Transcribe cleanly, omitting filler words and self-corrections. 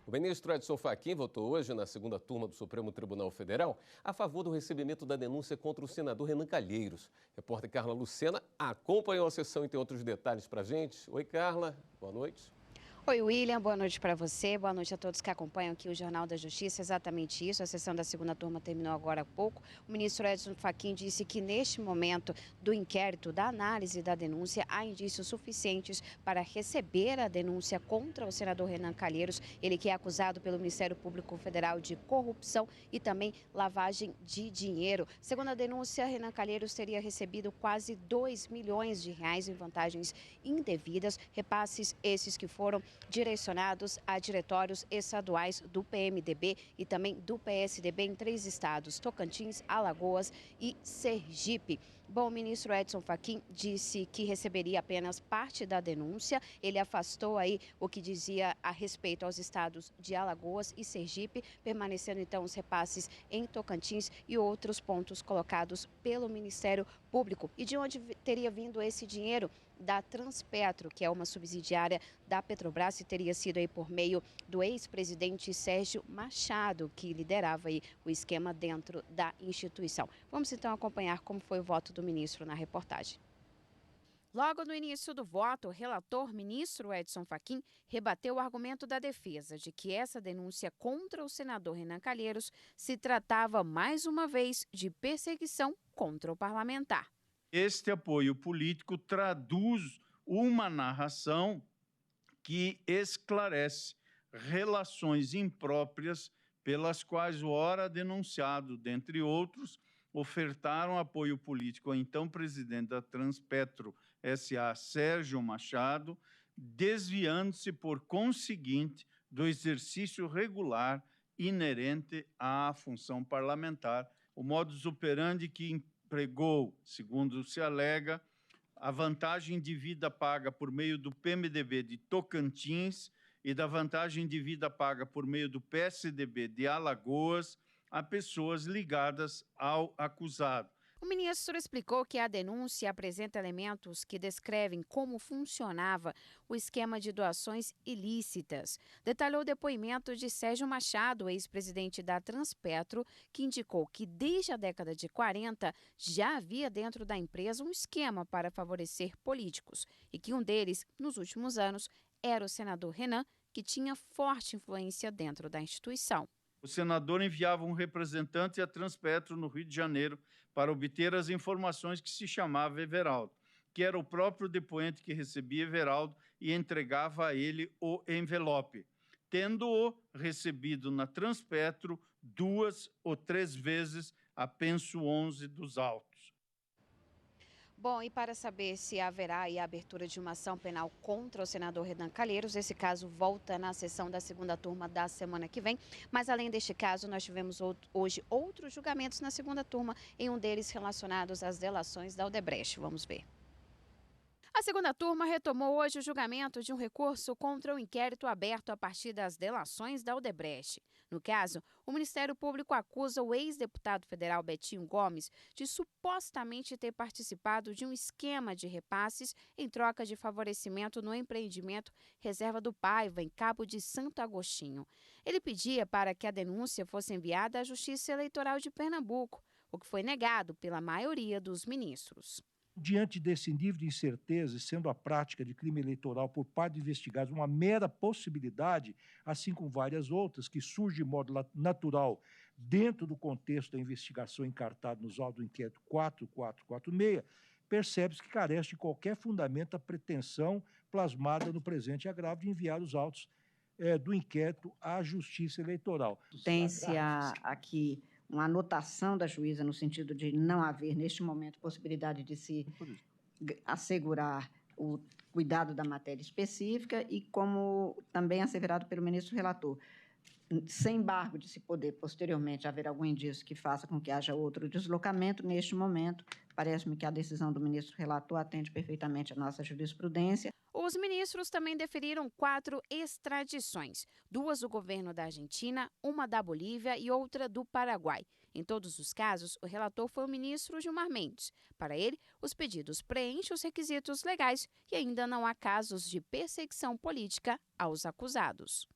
O ministro Edson Fachin votou hoje na segunda turma do Supremo Tribunal Federal a favor do recebimento da denúncia contra o senador Renan Calheiros. Repórter Carla Lucena acompanhou a sessão e tem outros detalhes para a gente. Oi, Carla. Boa noite. Oi, William, boa noite para você, boa noite a todos que acompanham aqui o Jornal da Justiça. Exatamente isso, a sessão da segunda turma terminou agora há pouco. O ministro Edson Fachin disse que neste momento do inquérito, da análise da denúncia, há indícios suficientes para receber a denúncia contra o senador Renan Calheiros, ele que é acusado pelo Ministério Público Federal de corrupção e também lavagem de dinheiro. Segundo a denúncia, Renan Calheiros teria recebido quase R$2 milhões em vantagens indevidas, repasses esses que foram direcionados a diretórios estaduais do PMDB e também do PSDB em 3 estados, Tocantins, Alagoas e Sergipe. Bom, o ministro Edson Fachin disse que receberia apenas parte da denúncia. Ele afastou aí o que dizia a respeito aos estados de Alagoas e Sergipe, permanecendo então os repasses em Tocantins e outros pontos colocados pelo Ministério Público. E de onde teria vindo esse dinheiro? Da Transpetro, que é uma subsidiária da Petrobras, e teria sido aí por meio do ex-presidente Sérgio Machado, que liderava aí o esquema dentro da instituição. Vamos então acompanhar como foi o voto do ministro na reportagem. Logo no início do voto, o relator, ministro Edson Fachin, rebateu o argumento da defesa de que essa denúncia contra o senador Renan Calheiros se tratava, mais uma vez, de perseguição contra o parlamentar. Este apoio político traduz uma narração que esclarece relações impróprias pelas quais o ora denunciado, dentre outros, ofertaram apoio político ao então presidente da Transpetro S.A., Sérgio Machado, desviando-se, por conseguinte, do exercício regular inerente à função parlamentar, o modus operandi que empregou, segundo se alega, a vantagem de vida paga por meio do PMDB de Tocantins e da vantagem de vida paga por meio do PSDB de Alagoas a pessoas ligadas ao acusado. O ministro explicou que a denúncia apresenta elementos que descrevem como funcionava o esquema de doações ilícitas. Detalhou o depoimento de Sérgio Machado, ex-presidente da Transpetro, que indicou que desde a década de 40 já havia dentro da empresa um esquema para favorecer políticos e que um deles, nos últimos anos, era o senador Renan, que tinha forte influência dentro da instituição. O senador enviava um representante à Transpetro no Rio de Janeiro para obter as informações que se chamava Everaldo, que era o próprio depoente que recebia Everaldo e entregava a ele o envelope, tendo-o recebido na Transpetro 2 ou 3 vezes a penso 11 dos autos. Bom, e para saber se haverá a abertura de uma ação penal contra o senador Renan Calheiros, esse caso volta na sessão da segunda turma da semana que vem. Mas além deste caso, nós tivemos hoje outros julgamentos na segunda turma, em um deles relacionados às delações da Odebrecht. Vamos ver. A segunda turma retomou hoje o julgamento de um recurso contra o inquérito aberto a partir das delações da Odebrecht. No caso, o Ministério Público acusa o ex-deputado federal Betinho Gomes de supostamente ter participado de um esquema de repasses em troca de favorecimento no empreendimento Reserva do Paiva, em Cabo de Santo Agostinho. Ele pedia para que a denúncia fosse enviada à Justiça Eleitoral de Pernambuco, o que foi negado pela maioria dos ministros. Diante desse nível de incerteza, sendo a prática de crime eleitoral por parte de investigados uma mera possibilidade, assim como várias outras, que surgem de modo natural dentro do contexto da investigação encartada nos autos do inquérito 4446, percebe-se que carece de qualquer fundamento a pretensão plasmada no presente agravo de enviar os autos do inquérito à Justiça Eleitoral. Tem-se aqui uma anotação da juíza no sentido de não haver, neste momento, possibilidade de se assegurar o cuidado da matéria específica e, como também asseverado pelo ministro relator, sem embargo de se poder, posteriormente, haver algum indício que faça com que haja outro deslocamento, neste momento, parece-me que a decisão do ministro relator atende perfeitamente à nossa jurisprudência. Os ministros também deferiram 4 extradições, 2 do governo da Argentina, uma da Bolívia e outra do Paraguai. Em todos os casos, o relator foi o ministro Gilmar Mendes. Para ele, os pedidos preenchem os requisitos legais e ainda não há casos de perseguição política aos acusados.